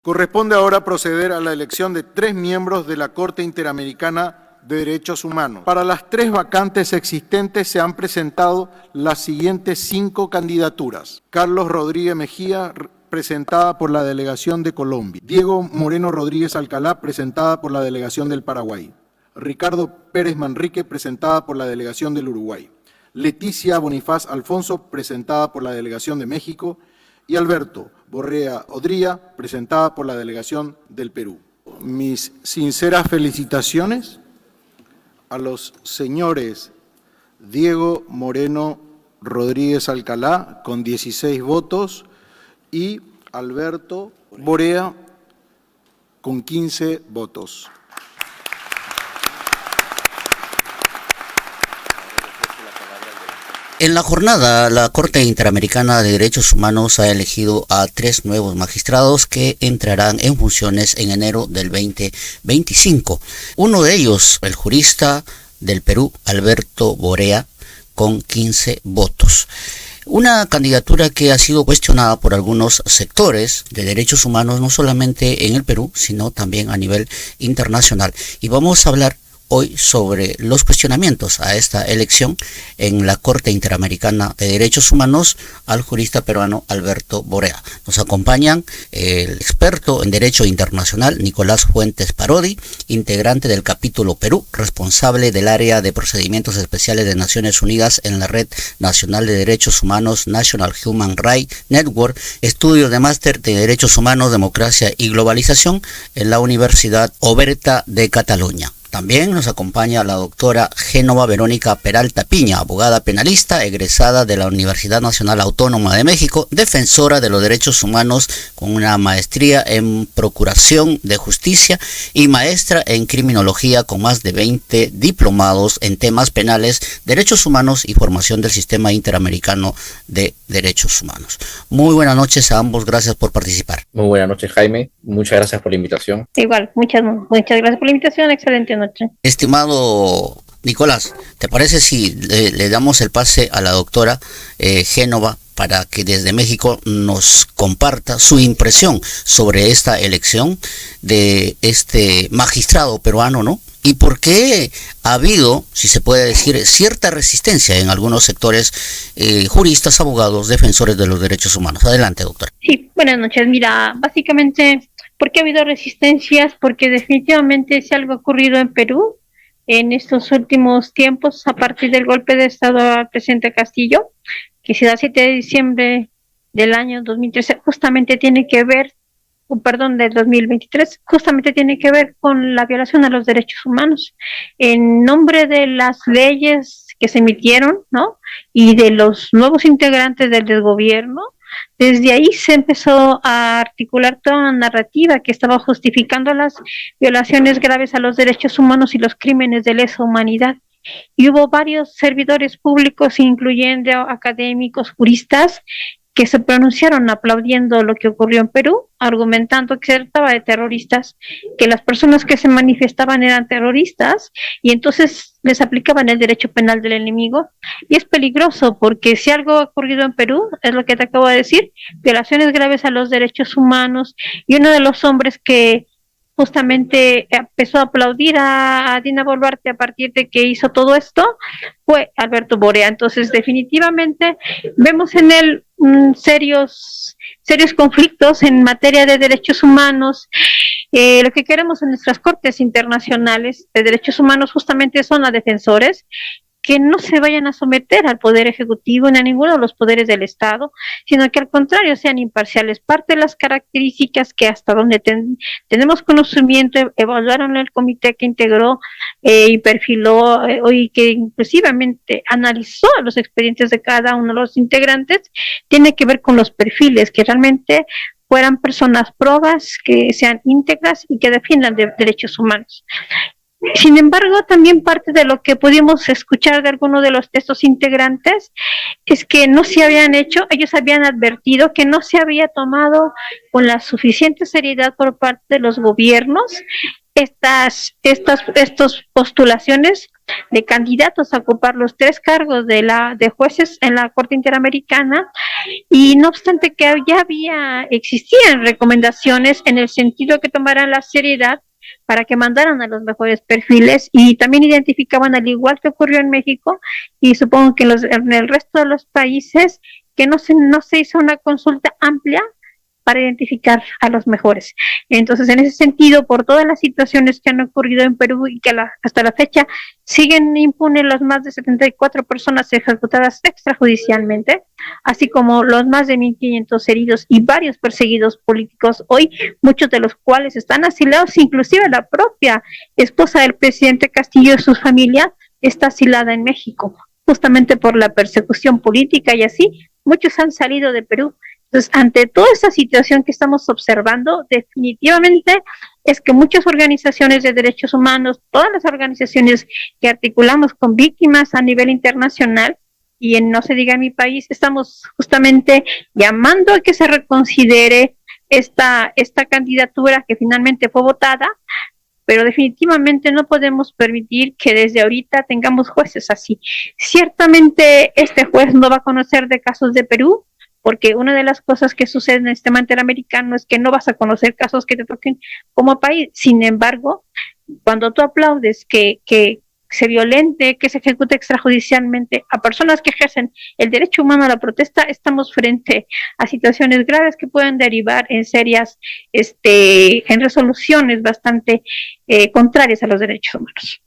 Corresponde ahora proceder a la elección de 3 miembros de la Corte Interamericana de Derechos Humanos. Para las 3 vacantes existentes se han presentado las siguientes 5 candidaturas. Carlos Rodríguez Mejía, presentada por la Delegación de Colombia. Diego Moreno Rodríguez Alcalá, presentada por la Delegación del Paraguay. Ricardo Pérez Manrique, presentada por la Delegación del Uruguay. Leticia Bonifaz Alfonso, presentada por la Delegación de México. Y Alberto Borrea Odría, presentada por la Delegación del Perú. Mis sinceras felicitaciones a los señores Diego Moreno Rodríguez Alcalá, con 16 votos, y Alberto Borrea, con 15 votos. En la jornada, la Corte Interamericana de Derechos Humanos ha elegido a 3 nuevos magistrados que entrarán en funciones en enero del 2025. Uno de ellos, el jurista del Perú, Alberto Borrea, con 15 votos. Una candidatura que ha sido cuestionada por algunos sectores de derechos humanos, no solamente en el Perú, sino también a nivel internacional. Y vamos a hablar hoy sobre los cuestionamientos a esta elección en la Corte Interamericana de Derechos Humanos al jurista peruano Alberto Borrea. Nos acompañan el experto en Derecho Internacional Nicolás Fuentes Parodi, integrante del capítulo Perú, responsable del área de procedimientos especiales de Naciones Unidas en la Red Nacional de Derechos Humanos National Human Rights Network, estudios de máster de Derechos Humanos, Democracia y Globalización en la Universidad Oberta de Cataluña. También nos acompaña la doctora Génova Verónica Peralta Piña, abogada penalista, egresada de la Universidad Nacional Autónoma de México, defensora de los derechos humanos con una maestría en Procuración de Justicia y maestra en Criminología con más de 20 diplomados en temas penales, derechos humanos y formación del Sistema Interamericano de Derechos Humanos. Muy buenas noches a ambos, gracias por participar. Muy buenas noches, Jaime, muchas gracias por la invitación. Igual, muchas gracias por la invitación, excelente noche. Estimado Nicolás, ¿te parece si le damos el pase a la doctora Génova para que desde México nos comparta su impresión sobre esta elección de este magistrado peruano, ¿no? Y por qué ha habido, si se puede decir, cierta resistencia en algunos sectores, juristas, abogados, defensores de los derechos humanos. Adelante, doctora. Sí, buenas noches. Mira, básicamente, ¿por qué ha habido resistencias? Porque definitivamente si algo ha ocurrido en Perú en estos últimos tiempos, a partir del golpe de Estado al presidente Castillo, que se da el 7 de diciembre del año 2013, justamente tiene que ver, del 2023, justamente tiene que ver con la violación a los derechos humanos. En nombre de las leyes que se emitieron, ¿no?, y de los nuevos integrantes del gobierno, desde ahí se empezó a articular toda una narrativa que estaba justificando las violaciones graves a los derechos humanos y los crímenes de lesa humanidad. Y hubo varios servidores públicos, incluyendo académicos, juristas, que se pronunciaron aplaudiendo lo que ocurrió en Perú, argumentando que se trataba de terroristas, que las personas que se manifestaban eran terroristas y entonces les aplicaban el derecho penal del enemigo. Y es peligroso porque si algo ha ocurrido en Perú, es lo que te acabo de decir, violaciones graves a los derechos humanos, y uno de los hombres que justamente empezó a aplaudir a Dina Boluarte a partir de que hizo todo esto fue Alberto Borrea. Entonces definitivamente vemos en él serios conflictos en materia de derechos humanos. Lo que queremos en nuestras cortes internacionales de derechos humanos justamente son a defensores que no se vayan a someter al Poder Ejecutivo ni a ninguno de los poderes del Estado, sino que al contrario sean imparciales. Parte de las características que hasta donde tenemos conocimiento, evaluaron el comité que integró y perfiló y que inclusivamente analizó los expedientes de cada uno de los integrantes, tiene que ver con los perfiles, que realmente fueran personas probas, que sean íntegras y que defiendan de derechos humanos. Sin embargo, también parte de lo que pudimos escuchar de algunos de los textos integrantes es que no se habían hecho, ellos habían advertido que no se había tomado con la suficiente seriedad por parte de los gobiernos estas postulaciones de candidatos a ocupar los 3 cargos de jueces en la Corte Interamericana, y no obstante que existían recomendaciones en el sentido que tomaran la seriedad para que mandaran a los mejores perfiles, y también identificaban, al igual que ocurrió en México y supongo que en el resto de los países, que no se hizo una consulta amplia para identificar a los mejores. Entonces, en ese sentido, por todas las situaciones que han ocurrido en Perú y que hasta la fecha siguen impunes las más de 74 personas ejecutadas extrajudicialmente, así como los más de 1.500 heridos y varios perseguidos políticos hoy, muchos de los cuales están asilados, inclusive la propia esposa del presidente Castillo y su familia está asilada en México, justamente por la persecución política, y así muchos han salido de Perú. Entonces, ante toda esta situación que estamos observando, definitivamente es que muchas organizaciones de derechos humanos, todas las organizaciones que articulamos con víctimas a nivel internacional, y no se diga en mi país, estamos justamente llamando a que se reconsidere esta candidatura que finalmente fue votada, pero definitivamente no podemos permitir que desde ahorita tengamos jueces así. Ciertamente este juez no va a conocer de casos de Perú, porque una de las cosas que sucede en el sistema interamericano es que no vas a conocer casos que te toquen como país. Sin embargo, cuando tú aplaudes que se violente, que se ejecute extrajudicialmente a personas que ejercen el derecho humano a la protesta, estamos frente a situaciones graves que pueden derivar en en resoluciones bastante contrarias a los derechos humanos.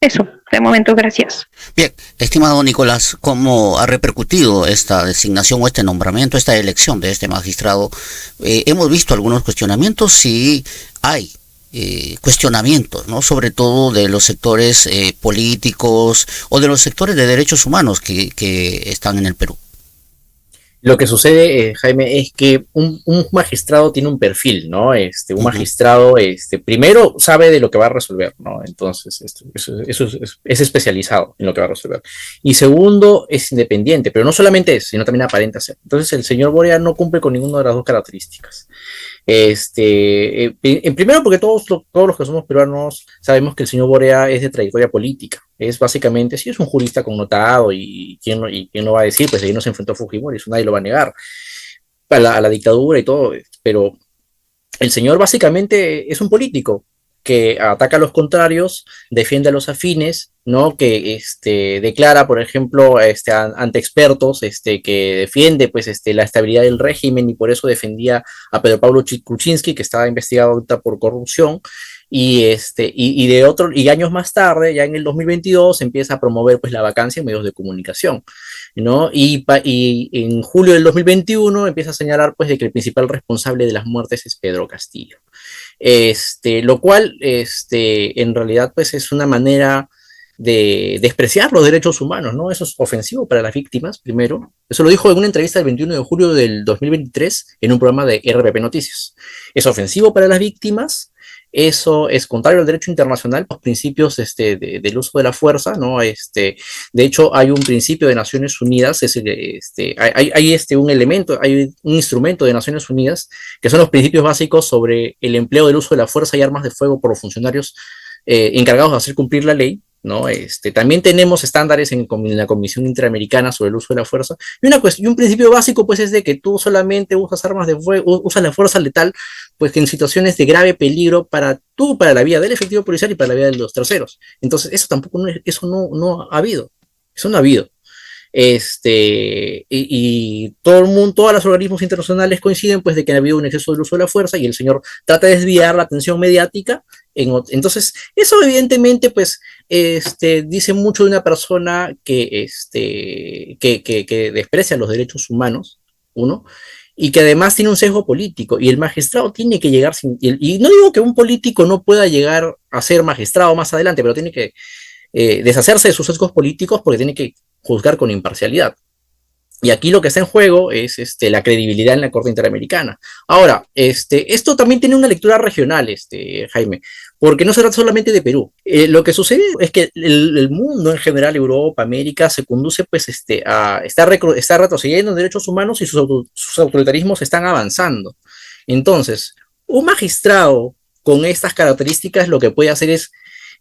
Eso, de momento, gracias. Bien, estimado Nicolás, ¿cómo ha repercutido esta designación o este nombramiento, esta elección de este magistrado? Hemos visto algunos cuestionamientos, sí hay cuestionamientos, ¿no? Sobre todo de los sectores políticos o de los sectores de derechos humanos que están en el Perú. Lo que sucede, Jaime, es que un magistrado tiene un perfil, ¿no? Un magistrado, primero sabe de lo que va a resolver, ¿no? Entonces, eso es especializado en lo que va a resolver. Y segundo, es independiente, pero no solamente eso, sino también aparenta ser. Entonces, el señor Borea no cumple con ninguna de las dos características. En primero, porque todos los que somos peruanos sabemos que el señor Borea es de trayectoria política. Es básicamente, sí, es un jurista connotado, y quién no va a decir, pues ahí no se enfrentó a Fujimori, eso nadie lo va a negar, a la dictadura y todo, pero el señor básicamente es un político que ataca a los contrarios, defiende a los afines, ¿no? Que declara, por ejemplo, ante expertos, que defiende pues la estabilidad del régimen, y por eso defendía a Pedro Pablo Kuczynski, que estaba investigado ahorita por corrupción. Y años más tarde, ya en el 2022, empieza a promover pues la vacancia en medios de comunicación, ¿no? Y en julio del 2021 empieza a señalar pues de que el principal responsable de las muertes es Pedro Castillo. Lo cual en realidad pues es una manera de despreciar los derechos humanos, ¿no? Eso es ofensivo para las víctimas, primero. Eso lo dijo en una entrevista el 21 de julio del 2023 en un programa de RPP Noticias. Es ofensivo para las víctimas. Eso es contrario al derecho internacional, los principios del uso de la fuerza, ¿no? De hecho, hay un principio de Naciones Unidas, hay un instrumento de Naciones Unidas, que son los principios básicos sobre el empleo del uso de la fuerza y armas de fuego por los funcionarios encargados de hacer cumplir la ley, ¿no? También tenemos estándares en la Comisión Interamericana sobre el uso de la fuerza, y un principio básico pues es de que tú solamente usas armas de fuego, usas la fuerza letal pues en situaciones de grave peligro para la vida del efectivo policial y para la vida de los terceros. Entonces eso no ha habido, eso no ha habido. Y todo el mundo, todos los organismos internacionales coinciden pues de que ha habido un exceso del uso de la fuerza, y el señor trata de desviar la atención mediática. Entonces eso evidentemente pues dice mucho de una persona que desprecia los derechos humanos, uno, y que además tiene un sesgo político, y el magistrado tiene que llegar y no digo que un político no pueda llegar a ser magistrado más adelante, pero tiene que deshacerse de sus sesgos políticos, porque tiene que juzgar con imparcialidad. Y aquí lo que está en juego es la credibilidad en la Corte Interamericana. Ahora, esto también tiene una lectura regional, Jaime, porque no se trata solamente de Perú. Lo que sucede es que el mundo en general, Europa, América, se conduce pues está retrocediendo en derechos humanos, y sus autoritarismos están avanzando. Entonces, un magistrado con estas características lo que puede hacer es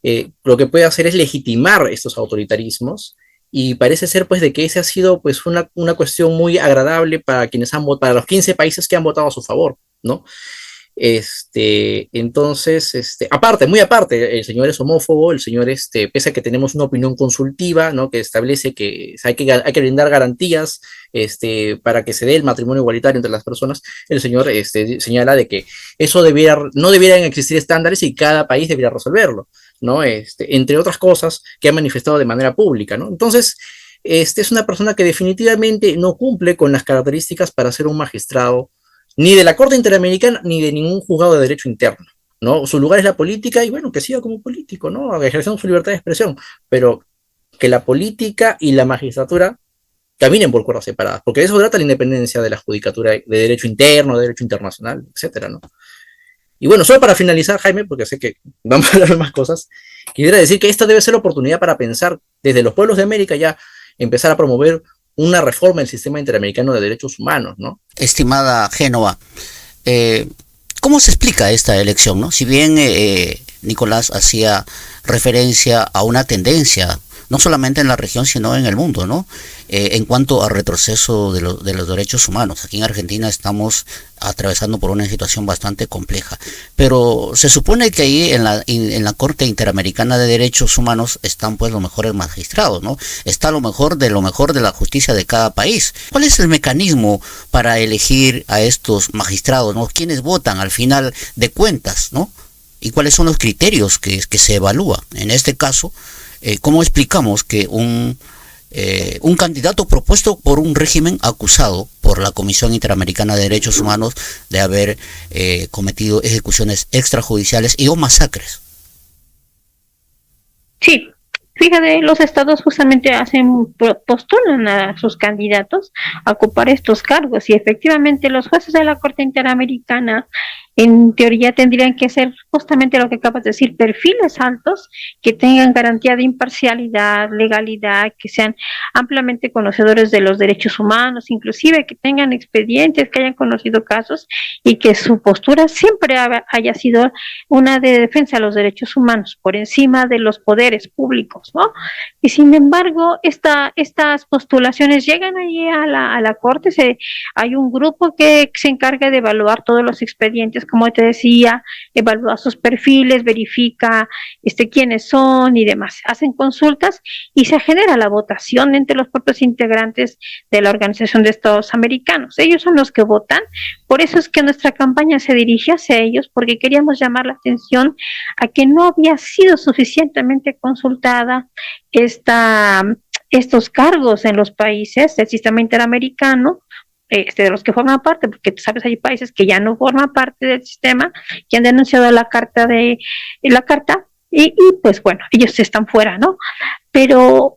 lo que puede hacer es legitimar estos autoritarismos, y parece ser pues de que ese ha sido pues una cuestión muy agradable para quienes han votado, para los 15 países que han votado a su favor, ¿no? Entonces, aparte, muy aparte, el señor es homófobo, el señor, pese a que tenemos una opinión consultiva, ¿no? Que establece que hay que brindar garantías, para que se dé el matrimonio igualitario entre las personas, el señor, señala de que eso no debieran existir estándares y cada país debería resolverlo, ¿no? Entre otras cosas que ha manifestado de manera pública, ¿no? Entonces, es una persona que definitivamente no cumple con las características para ser un magistrado ni de la Corte Interamericana, ni de ningún juzgado de derecho interno, ¿no? Su lugar es la política, y bueno, que siga como político, ¿no? Ejerciendo su libertad de expresión, pero que la política y la magistratura caminen por cuerdas separadas, porque de eso trata la independencia de la judicatura de derecho interno, de derecho internacional, etcétera, ¿no? Y bueno, solo para finalizar, Jaime, porque sé que vamos a hablar de más cosas, quisiera decir que esta debe ser la oportunidad para pensar desde los pueblos de América ya empezar a promover una reforma del sistema interamericano de derechos humanos, ¿no? Estimada Génova, ¿cómo se explica esta elección, no? Si bien Nicolás hacía referencia a una tendencia, no solamente en la región, sino en el mundo, ¿no? En cuanto al retroceso de los derechos humanos. Aquí en Argentina estamos atravesando por una situación bastante compleja. Pero se supone que ahí en la Corte Interamericana de Derechos Humanos están pues los mejores magistrados, ¿no? Está lo mejor de la justicia de cada país. ¿Cuál es el mecanismo para elegir a estos magistrados, ¿no? ¿Quiénes votan al final de cuentas, ¿no? ¿Y cuáles son los criterios que se evalúan? En este caso, ¿cómo explicamos que un candidato propuesto por un régimen acusado por la Comisión Interamericana de Derechos Humanos de haber cometido ejecuciones extrajudiciales o masacres? Sí, fíjate, los estados justamente postulan a sus candidatos a ocupar estos cargos, y efectivamente los jueces de la Corte Interamericana en teoría tendrían que ser justamente lo que acabas de decir, perfiles altos que tengan garantía de imparcialidad, legalidad, que sean ampliamente conocedores de los derechos humanos, inclusive que tengan expedientes, que hayan conocido casos, y que su postura siempre haya sido una de defensa de los derechos humanos por encima de los poderes públicos, ¿no? Y sin embargo, estas postulaciones llegan allí a la Corte, hay un grupo que se encarga de evaluar todos los expedientes, como te decía, evalúa sus perfiles, verifica quiénes son y demás. Hacen consultas y se genera la votación entre los propios integrantes de la Organización de Estados Americanos. Ellos son los que votan, por eso es que nuestra campaña se dirigió hacia ellos, porque queríamos llamar la atención a que no había sido suficientemente consultada estos cargos en los países del sistema interamericano, de los que forman parte, porque tú sabes, hay países que ya no forman parte del sistema, que han denunciado la carta y pues bueno, ellos están fuera, ¿no? Pero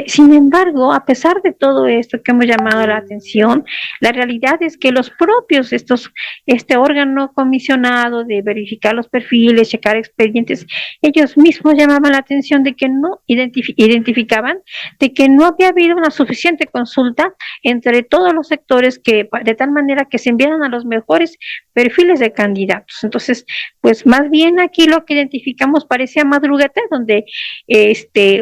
sin embargo, a pesar de todo esto que hemos llamado la atención, la realidad es que los propios este órgano comisionado de verificar los perfiles, checar expedientes, ellos mismos llamaban la atención de que no identificaban de que no había habido una suficiente consulta entre todos los sectores, de tal manera que se enviaran a los mejores perfiles de candidatos. Entonces, pues más bien aquí lo que identificamos parecía madruguete, donde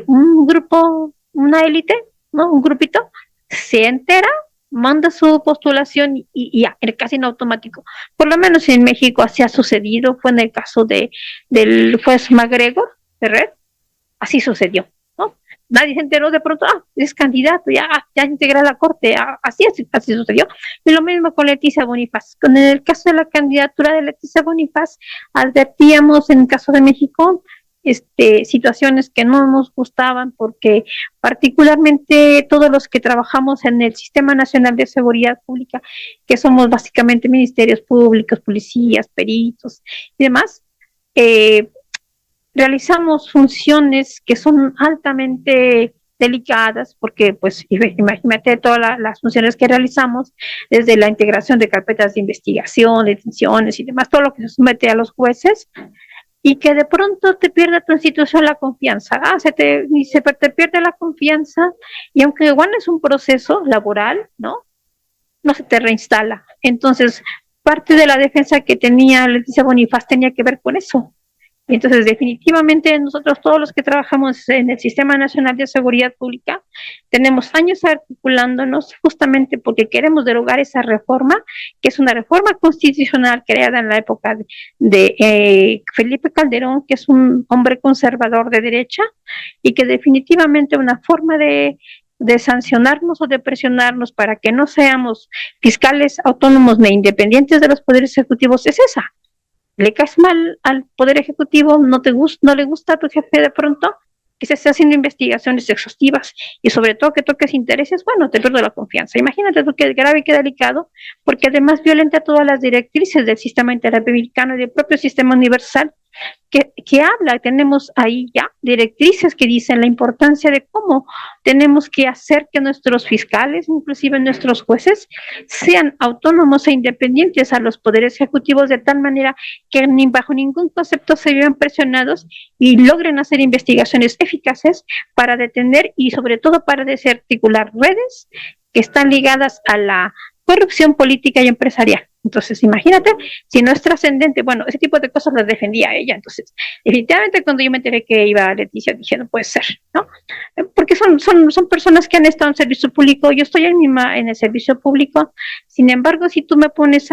un grupo, una élite, ¿no? Un grupito, se entera, manda su postulación y ya, casi en automático. Por lo menos en México así ha sucedido, fue en el caso del juez McGregor, Ferrer, así sucedió, ¿no? Nadie se enteró de pronto, es candidato, ya integra la corte, así sucedió. Y lo mismo con Leticia Bonifaz. En el caso de la candidatura de Leticia Bonifaz, advertíamos en el caso de México, situaciones que no nos gustaban, porque particularmente todos los que trabajamos en el Sistema Nacional de Seguridad Pública, que somos básicamente ministerios públicos, policías, peritos y demás, realizamos funciones que son altamente delicadas, porque pues imagínate todas las funciones que realizamos, desde la integración de carpetas de investigación, detenciones y demás, todo lo que se somete a los jueces, y que de pronto te pierde tu institución la confianza, se te pierde la confianza, y aunque igual es un proceso laboral, ¿no? No se te reinstala. Entonces, parte de la defensa que tenía Leticia Bonifaz tenía que ver con eso, Y entonces, definitivamente, nosotros todos los que trabajamos en el Sistema Nacional de Seguridad Pública, tenemos años articulándonos justamente porque queremos derogar esa reforma, que es una reforma constitucional creada en la época de Felipe Calderón, que es un hombre conservador de derecha, y que definitivamente una forma de sancionarnos o de presionarnos para que no seamos fiscales autónomos ni independientes de los poderes ejecutivos es esa. Le caes mal al Poder Ejecutivo, no le gusta a tu jefe de pronto que se esté haciendo investigaciones exhaustivas y sobre todo que toques intereses, bueno, te pierdo la confianza. Imagínate tú qué grave y qué delicado, porque además violenta todas las directrices del sistema interamericano y del propio sistema universal que habla, tenemos ahí ya directrices que dicen la importancia de cómo tenemos que hacer que nuestros fiscales, inclusive nuestros jueces, sean autónomos e independientes a los poderes ejecutivos de tal manera que ni bajo ningún concepto se vean presionados y logren hacer investigaciones eficaces para detener y sobre todo para desarticular redes que están ligadas a la corrupción política y empresarial. Entonces, imagínate, si no es trascendente, bueno, ese tipo de cosas las defendía ella. Entonces, definitivamente cuando yo me enteré que iba Leticia, dije, no puede ser, ¿no? Porque son personas que han estado en servicio público, yo estoy en el servicio público, sin embargo, si tú me pones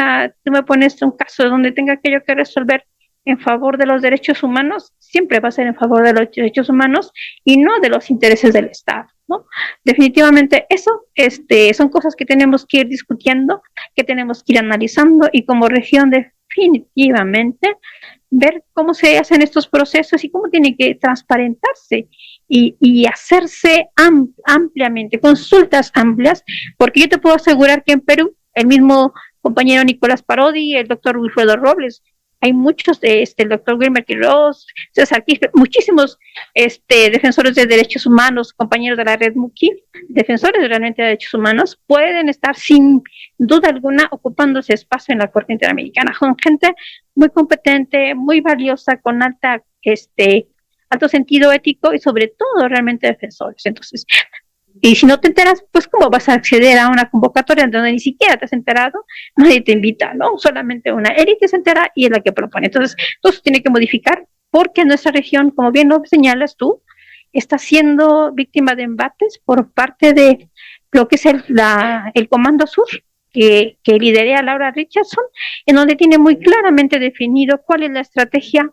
un caso donde tenga que yo que resolver en favor de los derechos humanos, siempre va a ser en favor de los derechos humanos y no de los intereses del Estado, ¿no? Definitivamente eso son cosas que tenemos que ir discutiendo, que tenemos que ir analizando y como región definitivamente ver cómo se hacen estos procesos y cómo tiene que transparentarse y hacerse ampliamente, consultas amplias, porque yo te puedo asegurar que en Perú, el mismo compañero Nicolás Parodi, el doctor Wilfredo Robles, hay muchos el doctor Wilmer Quiroz, César Quispe, muchísimos defensores de derechos humanos, compañeros de la red MUCI, defensores realmente de derechos humanos, pueden estar sin duda alguna ocupándose espacio en la Corte Interamericana. Son gente muy competente, muy valiosa, con alto sentido ético y sobre todo realmente defensores. Entonces, y si no te enteras, pues ¿cómo vas a acceder a una convocatoria donde ni siquiera te has enterado? Nadie te invita, ¿no? Solamente una élite se entera y es la que propone. Entonces, todo eso tiene que modificar porque nuestra región, como bien lo señalas tú, está siendo víctima de embates por parte de lo que es el Comando Sur, que lidera Laura Richardson, en donde tiene muy claramente definido cuál es la estrategia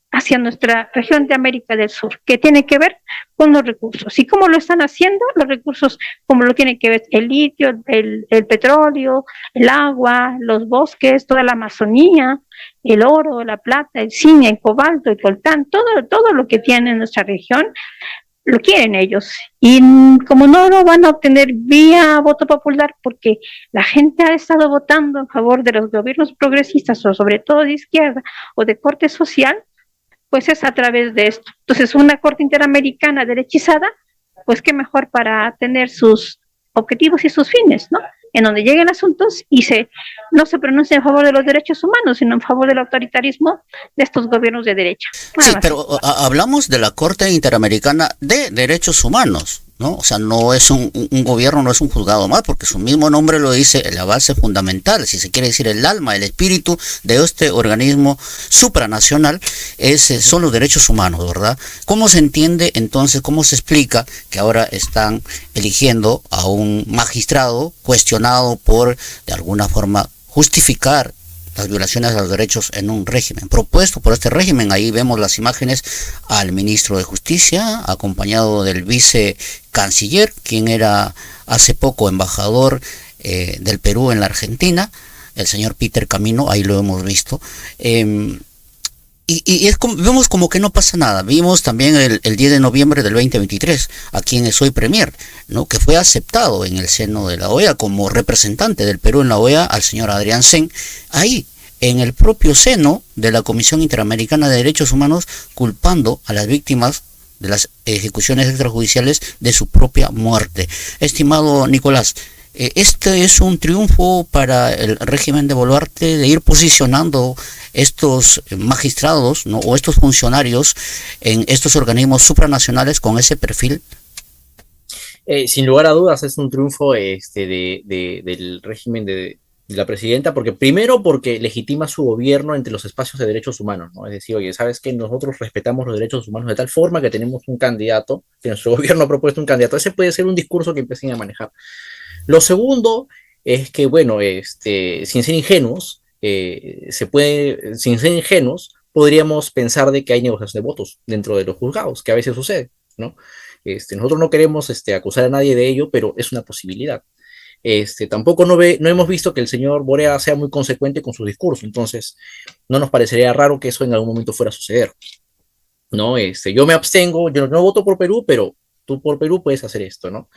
hacia nuestra región de América del Sur, que tiene que ver con los recursos. ¿Y cómo lo están haciendo? Los recursos, como lo tiene que ver el litio, el petróleo, el agua, los bosques, toda la Amazonía, el oro, la plata, el zinc, el cobalto, el coltán, todo lo que tiene nuestra región, lo quieren ellos. Y como no lo van a obtener vía voto popular, porque la gente ha estado votando en favor de los gobiernos progresistas, o sobre todo de izquierda, o de corte social, pues es a través de esto. Entonces, una Corte Interamericana derechizada, pues qué mejor para tener sus objetivos y sus fines, ¿no? En donde lleguen asuntos y no se pronuncia en favor de los derechos humanos, sino en favor del autoritarismo de estos gobiernos de derecha. Sí, pero hablamos de la Corte Interamericana de Derechos Humanos, ¿no? O sea, no es un gobierno, no es un juzgado más, porque su mismo nombre lo dice, la base fundamental, si se quiere decir el alma, el espíritu de este organismo supranacional son los derechos humanos, ¿verdad? ¿Cómo se entiende entonces, cómo se explica que ahora están eligiendo a un magistrado cuestionado por, de alguna forma, justificar las violaciones a los derechos en un régimen propuesto por este régimen? Ahí vemos las imágenes al ministro de Justicia, acompañado del vicecanciller, quien era hace poco embajador del Perú en la Argentina, el señor Peter Camino, ahí lo hemos visto. Y vemos como que no pasa nada. Vimos también el 10 de noviembre del 2023, a quien soy premier, ¿no? Que fue aceptado en el seno de la OEA como representante del Perú en la OEA al señor Adrián Sen, ahí en el propio seno de la Comisión Interamericana de Derechos Humanos, culpando a las víctimas de las ejecuciones extrajudiciales de su propia muerte. Estimado Nicolás, este es un triunfo para el régimen de Boluarte de ir posicionando estos magistrados, ¿no? O estos funcionarios en estos organismos supranacionales con ese perfil. Sin lugar a dudas es un triunfo del régimen de de la presidenta, porque legitima su gobierno entre los espacios de derechos humanos, ¿no? Es decir, oye, ¿sabes qué? Nosotros respetamos los derechos humanos de tal forma que tenemos un candidato, que nuestro gobierno ha propuesto un candidato. Ese puede ser un discurso que empiecen a manejar. Lo segundo es que, bueno, sin ser ingenuos, sin ser ingenuos, podríamos pensar de que hay negociación de votos dentro de los juzgados, que a veces sucede, ¿no? Nosotros no queremos acusar a nadie de ello, pero es una posibilidad. Tampoco no hemos visto que el señor Borea sea muy consecuente con su discurso, entonces no nos parecería raro que eso en algún momento fuera a suceder, ¿no? Yo me abstengo, yo no voto por Perú, pero tú por Perú puedes hacer esto, ¿no?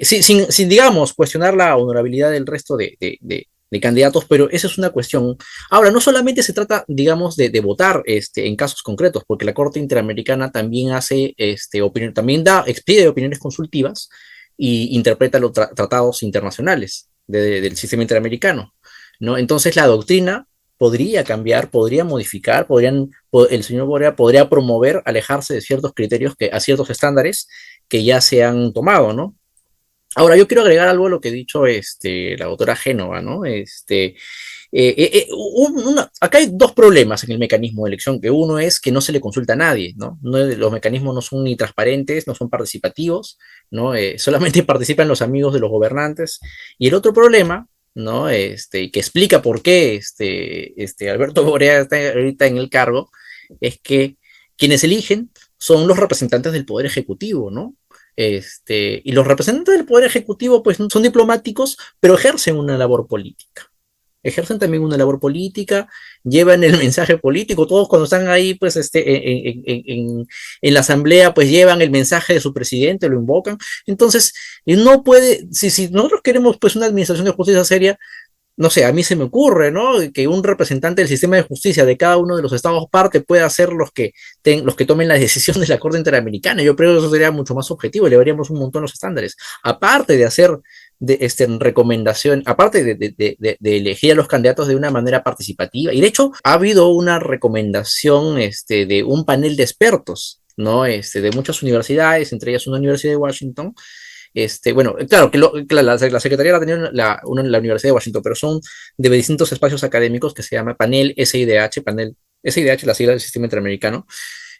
Sin, digamos, cuestionar la honorabilidad del resto de candidatos, pero esa es una cuestión. Ahora, no solamente se trata, digamos, de votar en casos concretos, porque la Corte Interamericana también hace, también expide opiniones consultivas y interpreta los tratados internacionales del sistema interamericano, ¿no? Entonces la doctrina podría cambiar, podría modificar, el señor Borea podría promover alejarse de ciertos criterios, a ciertos estándares que ya se han tomado, ¿no? Ahora, yo quiero agregar algo a lo que ha dicho la doctora Génova, ¿no? Acá hay dos problemas en el mecanismo de elección, que uno es que no se le consulta a nadie, ¿no? Los mecanismos no son ni transparentes, no son participativos, ¿no? Solamente participan los amigos de los gobernantes. Y el otro problema, ¿no? Que explica por qué Alberto Borea está ahorita en el cargo, es que quienes eligen son los representantes del Poder Ejecutivo, ¿no? Y los representantes del Poder Ejecutivo, pues, son diplomáticos, pero ejercen una labor política. Ejercen también una labor política, llevan el mensaje político, todos cuando están ahí, pues, en la asamblea, pues, llevan el mensaje de su presidente, lo invocan. Entonces, no puede, si nosotros queremos, pues, una administración de justicia seria, no sé, a mí se me ocurre, ¿no? Que un representante del sistema de justicia de cada uno de los estados parte pueda ser los que tomen la decisión de la Corte Interamericana. Yo creo que eso sería mucho más objetivo, le veríamos un montón los estándares. Aparte de hacer recomendación, aparte de elegir a los candidatos de una manera participativa, y de hecho ha habido una recomendación de un panel de expertos, ¿no? De muchas universidades, entre ellas una universidad de Washington. Bueno, claro que la Secretaría la tenía la Universidad de Washington, pero son de distintos espacios académicos que se llama Panel SIDH, la sigla del Sistema Interamericano,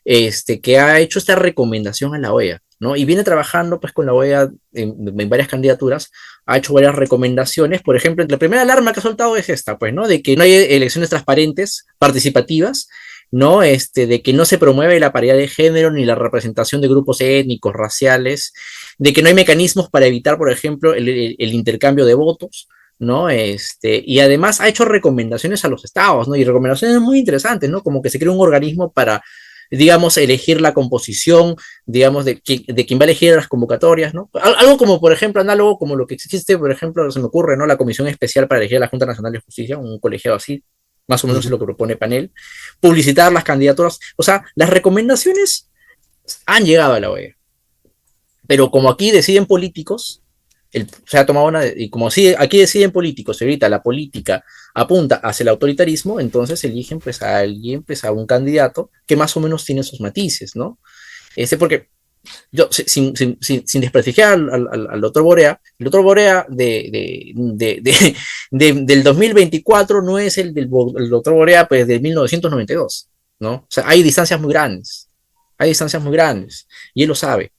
que ha hecho esta recomendación a la OEA, ¿no? Y viene trabajando, pues, con la OEA en varias candidaturas, ha hecho varias recomendaciones. Por ejemplo, la primera alarma que ha soltado es esta, pues, ¿no? De que no hay elecciones transparentes, participativas, ¿no? De que no se promueve la paridad de género ni la representación de grupos étnicos, raciales, de que no hay mecanismos para evitar, por ejemplo, el intercambio de votos, ¿no? Y además ha hecho recomendaciones a los estados, ¿no? Y recomendaciones muy interesantes, ¿no? Como que se crea un organismo para, digamos, elegir la composición, digamos, de quién va a elegir las convocatorias, ¿no? Algo como, por ejemplo, análogo como lo que existe, por ejemplo, se me ocurre, ¿no? La Comisión Especial para elegir a la Junta Nacional de Justicia, un colegiado así, más o menos es lo que propone Panel, publicitar las candidaturas, o sea, las recomendaciones han llegado a la OEA, pero como aquí deciden políticos, se ha tomado y como aquí deciden políticos, y ahorita la política apunta hacia el autoritarismo, entonces eligen, pues, a alguien, pues, a un candidato que más o menos tiene esos matices, ¿no? Porque yo, sin desprestigiar al doctor Borea, el doctor Borea del 2024 no es el doctor Borea, pues, de 1992, ¿no? O sea, hay distancias muy grandes, y él lo sabe.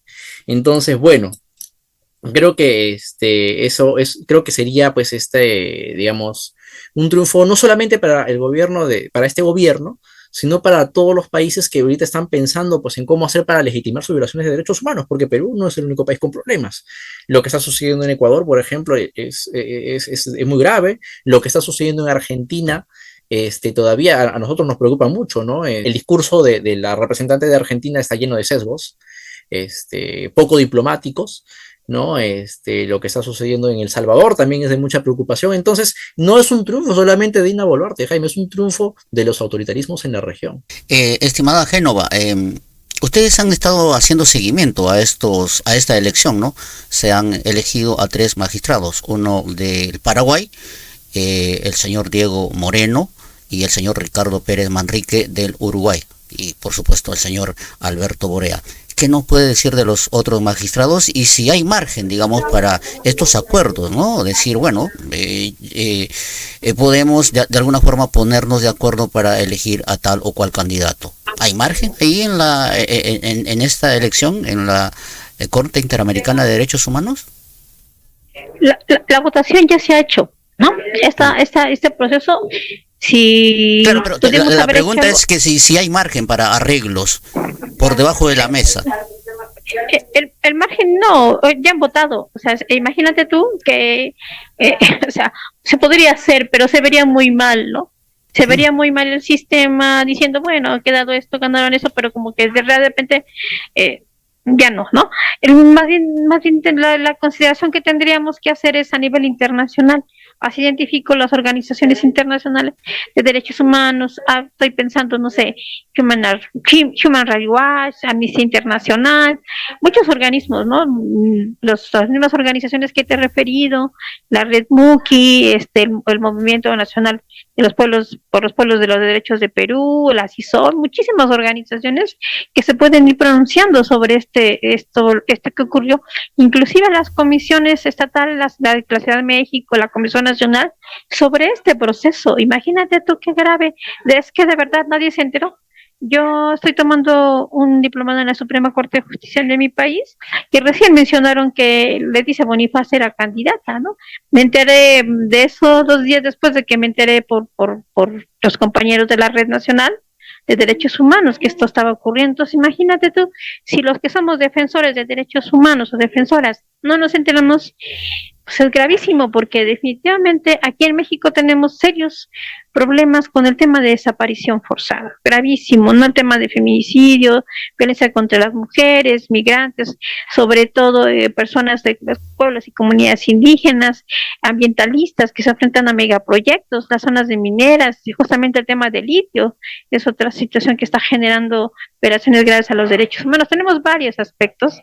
Entonces, bueno, creo que creo que sería, pues, digamos, un triunfo no solamente para el gobierno para este gobierno, sino para todos los países que ahorita están pensando, pues, en cómo hacer para legitimar sus violaciones de derechos humanos, porque Perú no es el único país con problemas. Lo que está sucediendo en Ecuador, por ejemplo, es muy grave. Lo que está sucediendo en Argentina, todavía a nosotros nos preocupa mucho, ¿no? El discurso de la representante de Argentina está lleno de sesgos, poco diplomáticos, ¿no? Lo que está sucediendo en El Salvador también es de mucha preocupación. Entonces, no es un triunfo solamente de Dina Boluarte, Jaime, es un triunfo de los autoritarismos en la región. Estimada Génova, ustedes han estado haciendo seguimiento a esta elección, ¿no? Se han elegido a 3 magistrados, uno del Paraguay, el señor Diego Moreno y el señor Ricardo Pérez Manrique del Uruguay, y por supuesto el señor Alberto Borea. ¿qué nos puede decir de los otros magistrados? Y si hay margen, digamos, para estos acuerdos, ¿no? Decir, bueno, podemos de alguna forma ponernos de acuerdo para elegir a tal o cual candidato. ¿Hay margen ahí en esta elección, en la Corte Interamericana de Derechos Humanos? La votación ya se ha hecho, ¿no? Este proceso, si claro, pero la pregunta es que si hay margen para arreglos por debajo de la mesa. El margen no, ya han votado, o sea, imagínate tú que, o sea, se podría hacer, pero se vería muy mal, ¿no? Se vería muy mal el sistema diciendo, bueno, ha quedado esto, ganaron eso, pero como que de repente ya no, ¿no? Más bien la consideración que tendríamos que hacer es a nivel internacional. Así identifico las organizaciones internacionales de derechos humanos. Estoy pensando, no sé, Human Rights Watch, Amnistía Internacional, muchos organismos, ¿no? Las mismas organizaciones que te he referido, la Red Muki, el Movimiento Nacional de los Pueblos, por los Pueblos de los Derechos de Perú, la CISOL, muchísimas organizaciones que se pueden ir pronunciando sobre esto que ocurrió, inclusive las comisiones estatales, la de la Ciudad de México, la Comisión Nacional, sobre este proceso. Imagínate tú qué grave, es que de verdad nadie se enteró. Yo estoy tomando un diplomado en la Suprema Corte de Justicia de mi país, que recién mencionaron que Leticia Bonifaz era candidata, ¿no? Me enteré de eso 2 días después de que me enteré por los compañeros de la Red Nacional de Derechos Humanos que esto estaba ocurriendo. Entonces imagínate tú, si los que somos defensores de derechos humanos o defensoras no nos enteramos, pues es gravísimo, porque definitivamente aquí en México tenemos serios problemas con el tema de desaparición forzada, gravísimo, no el tema de feminicidio, violencia contra las mujeres, migrantes, sobre todo personas de los pueblos y comunidades indígenas, ambientalistas que se enfrentan a megaproyectos, las zonas de mineras, y justamente el tema del litio es otra situación que está generando violaciones graves a los derechos humanos. Tenemos varios aspectos,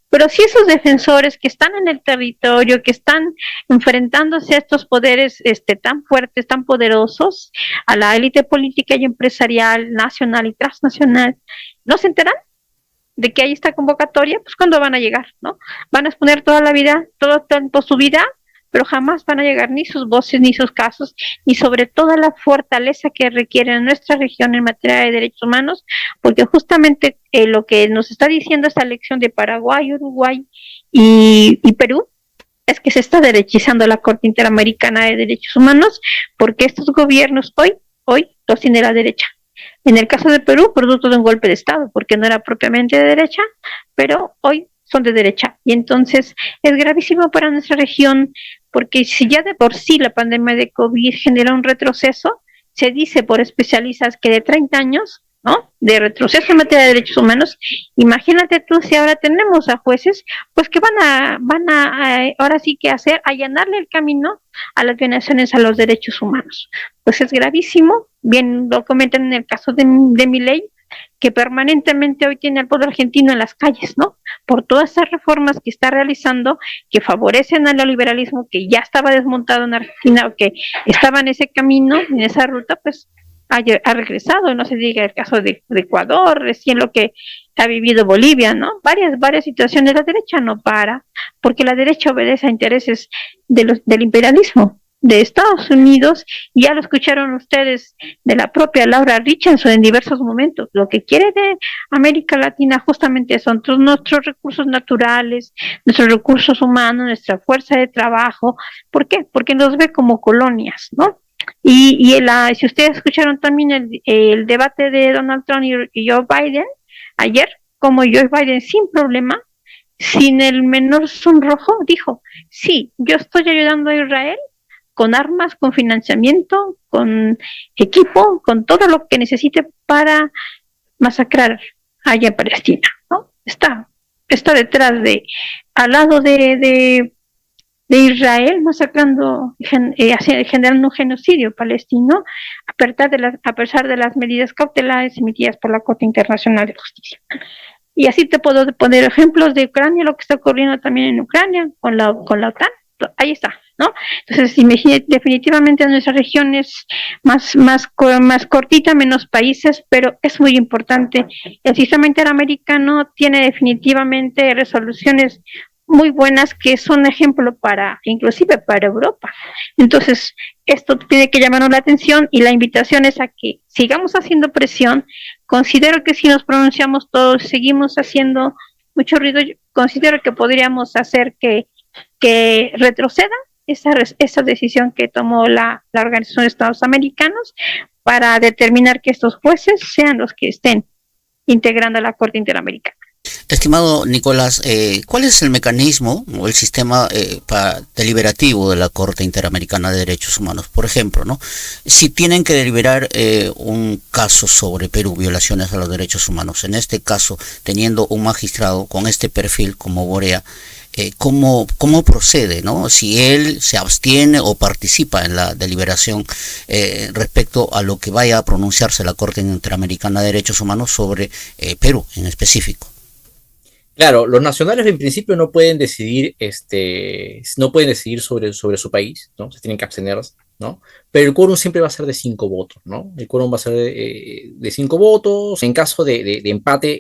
pero si esos defensores que están en el territorio, que están enfrentándose a estos poderes tan fuertes, tan poderosos, a la élite política y empresarial, nacional y transnacional, ¿no se enteran de que hay esta convocatoria? Pues ¿cuándo van a llegar, no? Van a exponer toda la vida, todo el tiempo su vida, pero jamás van a llegar ni sus voces, ni sus casos, ni sobre todo la fortaleza que requiere nuestra región en materia de derechos humanos, porque justamente lo que nos está diciendo esta elección de Paraguay, Uruguay y Perú es que se está derechizando la Corte Interamericana de Derechos Humanos, porque estos gobiernos hoy los tiene la derecha. En el caso de Perú, producto de un golpe de Estado, porque no era propiamente de derecha, pero hoy son de derecha. Y entonces es gravísimo para nuestra región, porque si ya de por sí la pandemia de COVID genera un retroceso, se dice por especialistas que de 30 años, ¿no?, de retroceso en materia de derechos humanos. Imagínate tú si ahora tenemos a jueces pues que van a ahora sí que allanarle el camino a las violaciones a los derechos humanos. Pues es gravísimo. Bien lo comentan en el caso de Milei, que permanentemente hoy tiene al pueblo argentino en las calles, ¿no? Por todas esas reformas que está realizando, que favorecen al neoliberalismo, que ya estaba desmontado en Argentina, o que estaba en ese camino, en esa ruta, pues ha regresado. No se diga el caso de Ecuador, recién lo que ha vivido Bolivia, ¿no? Varias situaciones. La derecha no para, porque la derecha obedece a intereses del imperialismo de Estados Unidos, y ya lo escucharon ustedes de la propia Laura Richardson en diversos momentos. Lo que quiere de América Latina justamente son nuestros recursos naturales, nuestros recursos humanos, nuestra fuerza de trabajo. ¿Por qué? Porque nos ve como colonias, ¿no? Y si ustedes escucharon también el debate de Donald Trump y Joe Biden ayer, como Joe Biden sin problema, sin el menor sonrojo, dijo: sí, yo estoy ayudando a Israel con armas, con financiamiento, con equipo, con todo lo que necesite para masacrar allá en Palestina, ¿no? Está detrás al lado de Israel, masacrando, generando un genocidio palestino, a pesar de las medidas cautelares emitidas por la Corte Internacional de Justicia. Y así te puedo poner ejemplos de Ucrania, lo que está ocurriendo también en Ucrania con la OTAN. Ahí está. ¿no? Entonces, definitivamente nuestra región es más cortita, menos países, pero es muy importante. El sistema interamericano tiene definitivamente resoluciones muy buenas que son ejemplo inclusive para Europa. Entonces, esto tiene que llamarnos la atención y la invitación es a que sigamos haciendo presión. Considero que si nos pronunciamos todos, seguimos haciendo mucho ruido, considero que podríamos hacer que retroceda esa decisión que tomó la Organización de Estados Americanos para determinar que estos jueces sean los que estén integrando la Corte Interamericana. Estimado Nicolás, ¿cuál es el mecanismo o el sistema deliberativo de la Corte Interamericana de Derechos Humanos? Por ejemplo, ¿no? Si tienen que deliberar un caso sobre Perú, violaciones a los derechos humanos, en este caso, teniendo un magistrado con este perfil como Borea, ¿cómo procede, ¿no? Si él se abstiene o participa en la deliberación respecto a lo que vaya a pronunciarse la Corte Interamericana de Derechos Humanos sobre Perú en específico. Claro, los nacionales en principio no pueden decidir, sobre su país, ¿no? Se tienen que abstenerse, ¿no? Pero el quórum siempre va a ser de 5 votos, ¿no? El quórum va a ser de 5 votos. En caso de empate,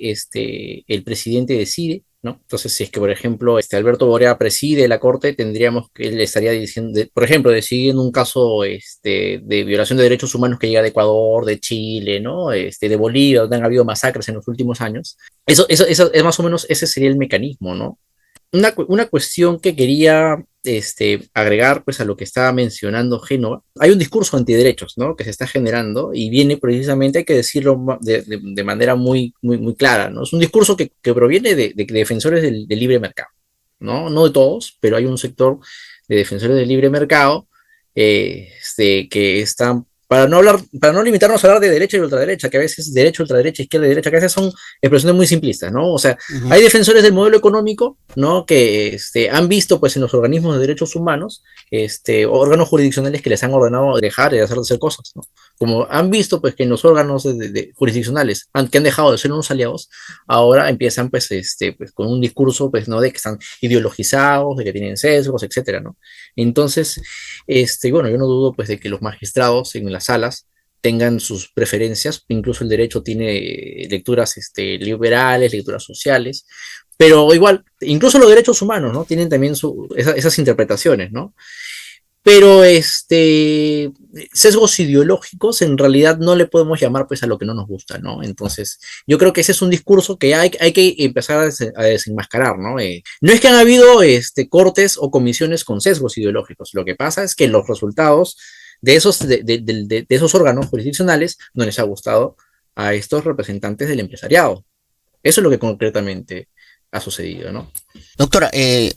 el presidente decide, ¿no? Entonces, si es que, por ejemplo, Alberto Borea preside la corte, tendríamos que él estaría diciendo, por ejemplo, decidiendo un caso de violación de derechos humanos que llega de Ecuador, de Chile, ¿no? De Bolivia, donde han habido masacres en los últimos años. Eso es más o menos, ese sería el mecanismo, ¿no? Una cuestión que quería agregar pues, a lo que estaba mencionando Génova. Hay un discurso antiderechos, ¿no? Que se está generando y viene precisamente, hay que decirlo de manera muy, muy, muy clara, ¿no? Es un discurso que proviene de defensores del libre mercado, ¿no? No de todos, pero hay un sector de defensores del libre mercado que están para no limitarnos a hablar de derecha y ultraderecha, que a veces derecha, ultraderecha, izquierda y derecha, que a veces son expresiones muy simplistas, ¿no? O sea, hay defensores del modelo económico, ¿no? Que han visto, pues, en los organismos de derechos humanos, órganos jurisdiccionales que les han ordenado dejar de hacer cosas, ¿no? Como han visto, pues, que en los órganos jurisdiccionales que han dejado de ser unos aliados, ahora empiezan, pues, pues, con un discurso, pues, ¿no? De que están ideologizados, de que tienen sesgos, etcétera, ¿no? Entonces, bueno, yo no dudo, pues, de que los magistrados en las salas tengan sus preferencias, incluso el derecho tiene lecturas liberales, lecturas sociales, pero igual, incluso los derechos humanos, ¿no? Tienen también esas interpretaciones, ¿no? Pero sesgos ideológicos en realidad no le podemos llamar pues a lo que no nos gusta, ¿no? Entonces, yo creo que ese es un discurso que hay que empezar a desenmascarar, ¿no? No es que han habido cortes o comisiones con sesgos ideológicos, lo que pasa es que los resultados de esos órganos jurisdiccionales no les ha gustado a estos representantes del empresariado. Eso es lo que concretamente ha sucedido, ¿no? Doctora,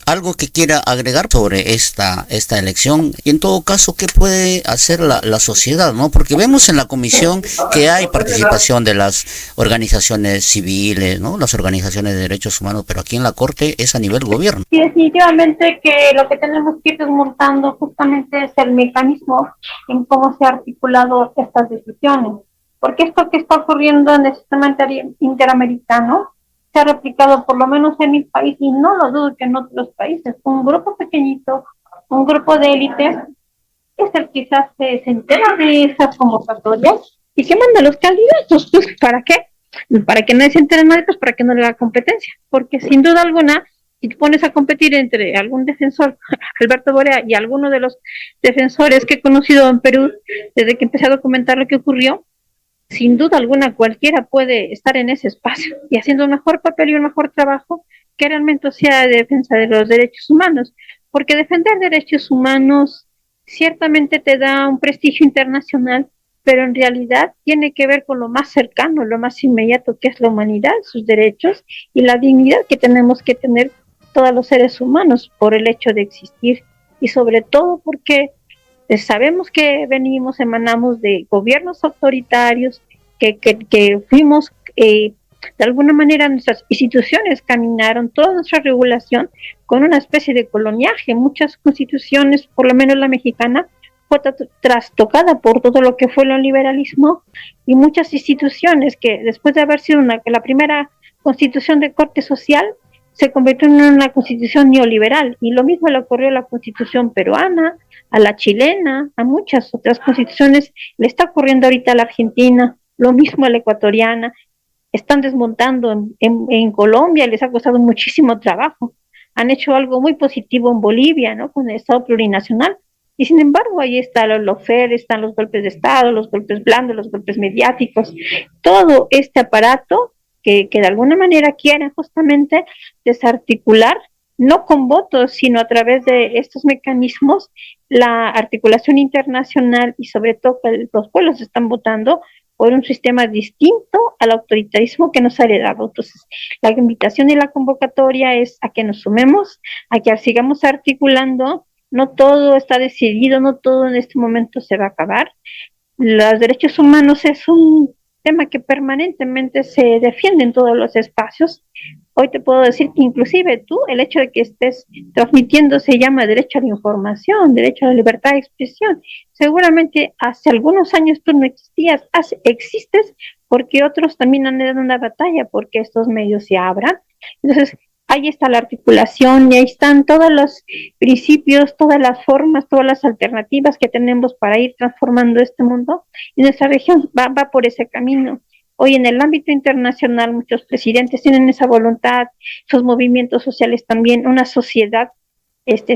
¿algo que quiera agregar sobre esta elección? Y en todo caso, ¿qué puede hacer la sociedad, ¿no? Porque vemos en la comisión que hay participación de las organizaciones civiles, ¿no? Las organizaciones de derechos humanos, pero aquí en la Corte es a nivel gobierno. Sí, definitivamente que lo que tenemos que ir desmontando justamente es el mecanismo en cómo se han articulado estas decisiones. Porque esto que está ocurriendo en el sistema interamericano se ha replicado por lo menos en mi país y no lo dudo que en otros países. Un grupo pequeñito, un grupo de élites es el que quizás se entera de esas convocatorias y que manda a los candidatos. Pues, ¿para qué? Para que nadie se entere nadie, pues para que no le haga competencia. Porque sin duda alguna, si te pones a competir entre algún defensor, Alberto Borea, y alguno de los defensores que he conocido en Perú desde que empecé a documentar lo que ocurrió, sin duda alguna cualquiera puede estar en ese espacio y haciendo un mejor papel y un mejor trabajo que realmente sea de defensa de los derechos humanos, porque defender derechos humanos ciertamente te da un prestigio internacional, pero en realidad tiene que ver con lo más cercano, lo más inmediato que es la humanidad, sus derechos y la dignidad que tenemos que tener todos los seres humanos por el hecho de existir y sobre todo porque sabemos que emanamos de gobiernos autoritarios, que fuimos, de alguna manera nuestras instituciones caminaron, toda nuestra regulación con una especie de coloniaje. Muchas constituciones, por lo menos la mexicana, fue trastocada por todo lo que fue el liberalismo y muchas instituciones que después de haber sido la primera constitución de corte social, se convirtió en una constitución neoliberal, y lo mismo le ocurrió a la constitución peruana, a la chilena, a muchas otras constituciones, le está ocurriendo ahorita a la argentina, lo mismo a la ecuatoriana, están desmontando en Colombia, les ha costado muchísimo trabajo, han hecho algo muy positivo en Bolivia, ¿no? Con el Estado plurinacional, y sin embargo ahí está los lawfare, están los golpes de Estado, los golpes blandos, los golpes mediáticos, todo este aparato que de alguna manera quieren justamente desarticular, no con votos, sino a través de estos mecanismos, la articulación internacional, y sobre todo que los pueblos están votando por un sistema distinto al autoritarismo que nos ha heredado. Entonces, la invitación y la convocatoria es a que nos sumemos, a que sigamos articulando. No todo está decidido, no todo en este momento se va a acabar. Los derechos humanos es un tema que permanentemente se defiende en todos los espacios. Hoy te puedo decir que inclusive tú, el hecho de que estés transmitiendo se llama derecho a la información, derecho a la libertad de expresión. Seguramente hace algunos años tú no existías, existes porque otros también han dado una batalla porque estos medios se abran. Entonces, ahí está la articulación y ahí están todos los principios, todas las formas, todas las alternativas que tenemos para ir transformando este mundo, y nuestra región va por ese camino. Hoy en el ámbito internacional muchos presidentes tienen esa voluntad, sus movimientos sociales también, una sociedad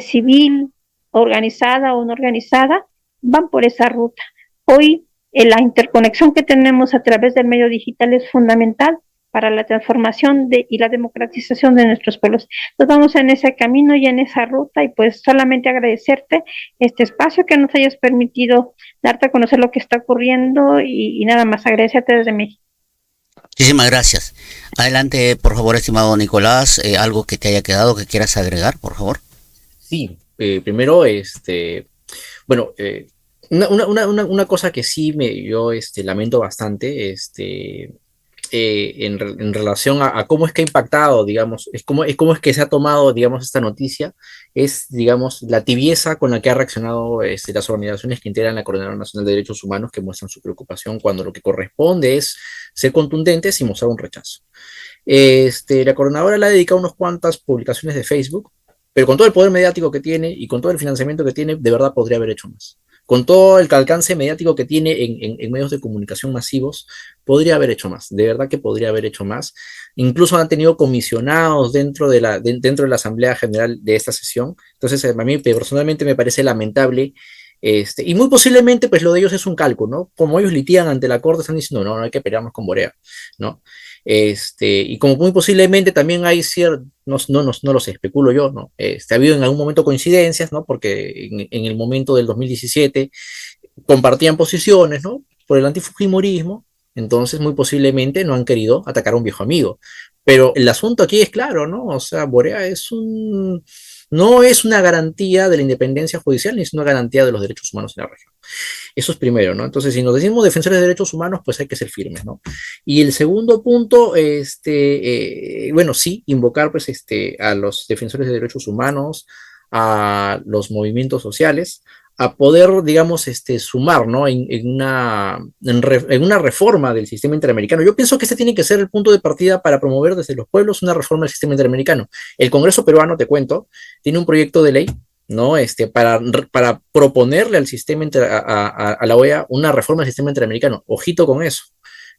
civil, organizada o no organizada, van por esa ruta. Hoy la interconexión que tenemos a través del medio digital es fundamental para la transformación y la democratización de nuestros pueblos. Entonces vamos en ese camino y en esa ruta, y pues solamente agradecerte este espacio que nos hayas permitido darte a conocer lo que está ocurriendo, y nada más, agradecerte desde México. Muchísimas gracias. Adelante, por favor, estimado Nicolás, algo que te haya quedado que quieras agregar, por favor. Sí, primero, bueno, una cosa que sí yo lamento bastante, en relación a cómo es que ha impactado, digamos, cómo es que se ha tomado, digamos, esta noticia, es, digamos, la tibieza con la que ha reaccionado las organizaciones que integran la Coordinadora Nacional de Derechos Humanos, que muestran su preocupación cuando lo que corresponde es ser contundentes y mostrar un rechazo. La Coordinadora le ha dedicado unas cuantas publicaciones de Facebook, pero con todo el poder mediático que tiene y con todo el financiamiento que tiene, de verdad podría haber hecho más. Con todo el alcance mediático que tiene en medios de comunicación masivos, podría haber hecho más, de verdad que podría haber hecho más. Incluso han tenido comisionados dentro de la Asamblea General de esta sesión. Entonces, a mí personalmente me parece lamentable, y muy posiblemente pues lo de ellos es un cálculo, ¿no? Como ellos litigan ante la Corte, están diciendo, no hay que pelearnos con Borea, ¿no? Y como muy posiblemente también hay cierto, no lo sé, especulo yo, ¿no? Ha habido en algún momento coincidencias, ¿no? Porque en el momento del 2017 compartían posiciones, ¿no? Por el antifujimorismo, entonces muy posiblemente no han querido atacar a un viejo amigo. Pero el asunto aquí es claro, ¿no? O sea, Borea no es una garantía de la independencia judicial, ni es una garantía de los derechos humanos en la región. Eso es primero, ¿no? Entonces, si nos decimos defensores de derechos humanos, pues hay que ser firmes, ¿no? Y el segundo punto, bueno, sí, invocar, pues, a los defensores de derechos humanos, a los movimientos sociales, a poder, digamos, sumar, ¿no? En una reforma del sistema interamericano. Yo pienso que este tiene que ser el punto de partida para promover desde los pueblos una reforma del sistema interamericano. El Congreso peruano, te cuento, tiene un proyecto de ley, ¿no? Para proponerle al sistema, a la OEA, una reforma del sistema interamericano. Ojito con eso.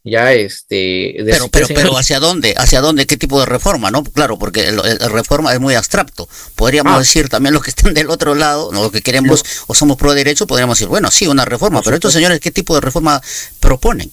Ya, pero ¿hacia dónde? ¿Hacia dónde? ¿Qué tipo de reforma? ¿No? Claro, porque el reforma es muy abstracto. Podríamos decir también los que están del otro lado, ¿no? Los que queremos o somos pro derecho, podríamos decir, bueno, sí, una reforma, pero estos señores, ¿qué tipo de reforma proponen?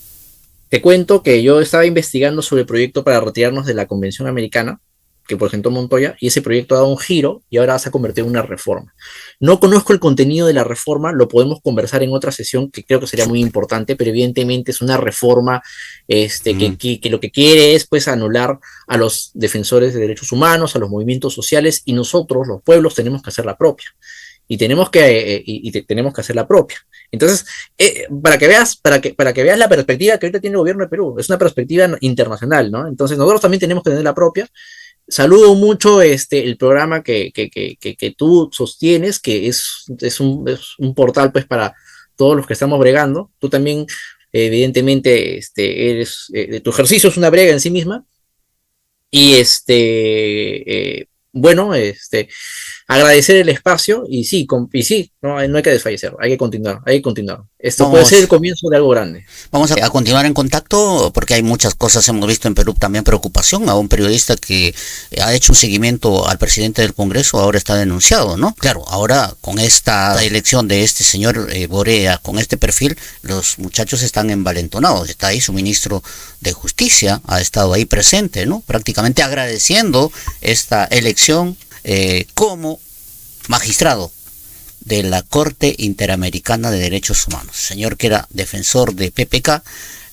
Te cuento que yo estaba investigando sobre el proyecto para retirarnos de la Convención Americana, que presentó Montoya, y ese proyecto ha dado un giro y ahora se ha convertido en una reforma. No conozco el contenido de la reforma, lo podemos conversar en otra sesión que creo que sería muy importante, pero evidentemente es una reforma que lo que quiere es, pues, anular a los defensores de derechos humanos, a los movimientos sociales, y nosotros, los pueblos, tenemos que hacer la propia. Y tenemos que hacer la propia. Entonces, para que veas la perspectiva que ahorita tiene el gobierno de Perú, es una perspectiva internacional, ¿no? Entonces, nosotros también tenemos que tener la propia. Saludo mucho el programa que tú sostienes, que es un portal, pues, para todos los que estamos bregando. Tú también, evidentemente, tu ejercicio es una brega en sí misma. Y bueno, agradecer el espacio y sí, no hay que desfallecer, hay que continuar. Esto puede ser el Vamos, comienzo de algo grande. vamos a continuar en contacto porque hay muchas cosas. Hemos visto en Perú también preocupación a un periodista que ha hecho un seguimiento al presidente del Congreso, ahora está denunciado, ¿no? Claro, ahora con esta elección de este señor Borea, con este perfil, los muchachos están envalentonados. Está ahí su ministro de Justicia, ha estado ahí presente, ¿no? Prácticamente agradeciendo esta elección como magistrado de la Corte Interamericana de Derechos Humanos, señor que era defensor de PPK,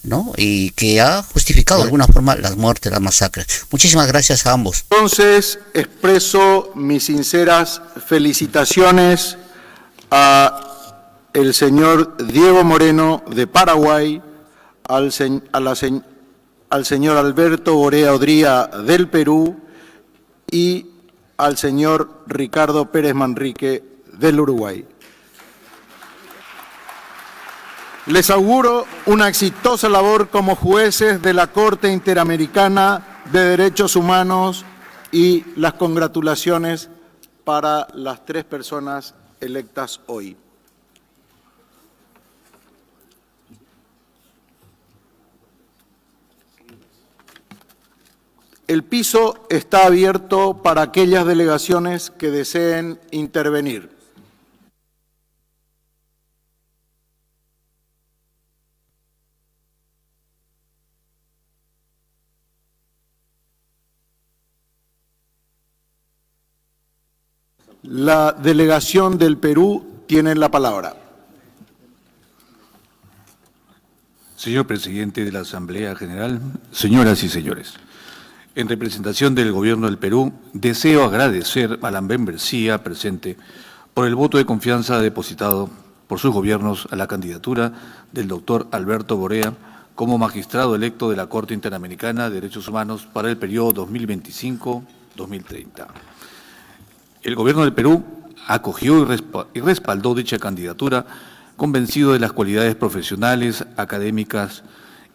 ¿no? Y que ha justificado de alguna forma las muertes, las masacres. Muchísimas gracias a ambos. Entonces, expreso mis sinceras felicitaciones a el señor Diego Moreno de Paraguay, al señor Alberto Borea Odría del Perú y al señor Ricardo Pérez Manrique del Uruguay. Les auguro una exitosa labor como jueces de la Corte Interamericana de Derechos Humanos y las congratulaciones para las 3 personas electas hoy. El piso está abierto para aquellas delegaciones que deseen intervenir. La delegación del Perú tiene la palabra. Señor presidente de la Asamblea General, señoras y señores, en representación del Gobierno del Perú, deseo agradecer a la membresía presente por el voto de confianza depositado por sus gobiernos a la candidatura del doctor Alberto Borea como magistrado electo de la Corte Interamericana de Derechos Humanos para el periodo 2025-2030. El Gobierno del Perú acogió y respaldó dicha candidatura, convencido de las cualidades profesionales, académicas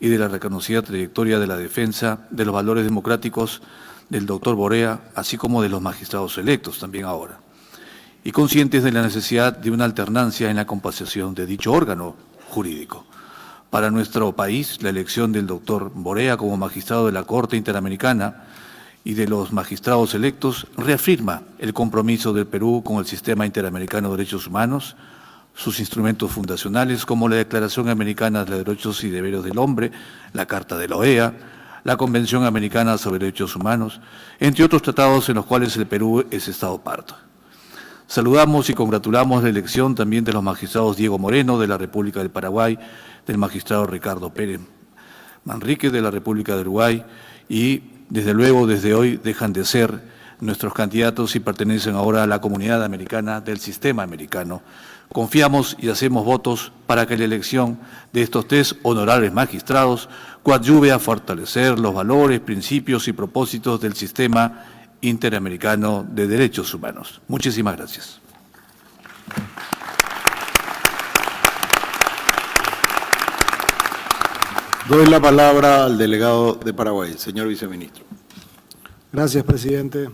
y de la reconocida trayectoria de la defensa de los valores democráticos del doctor Borea, así como de los magistrados electos también ahora, y conscientes de la necesidad de una alternancia en la composición de dicho órgano jurídico. Para nuestro país, la elección del doctor Borea como magistrado de la Corte Interamericana y de los magistrados electos reafirma el compromiso del Perú con el Sistema Interamericano de Derechos Humanos, sus instrumentos fundacionales como la Declaración Americana de Derechos y Deberes del Hombre, la Carta de la OEA, la Convención Americana sobre Derechos Humanos, entre otros tratados en los cuales el Perú es Estado parto. Saludamos y congratulamos la elección también de los magistrados Diego Moreno, de la República del Paraguay, del magistrado Ricardo Pérez Manrique, de la República de Uruguay, y desde luego desde hoy dejan de ser nuestros candidatos y pertenecen ahora a la comunidad americana del sistema americano. Confiamos y hacemos votos para que la elección de estos 3 honorables magistrados coadyuve a fortalecer los valores, principios y propósitos del sistema interamericano de derechos humanos. Muchísimas gracias. Doy la palabra al delegado de Paraguay, señor viceministro. Gracias, presidente.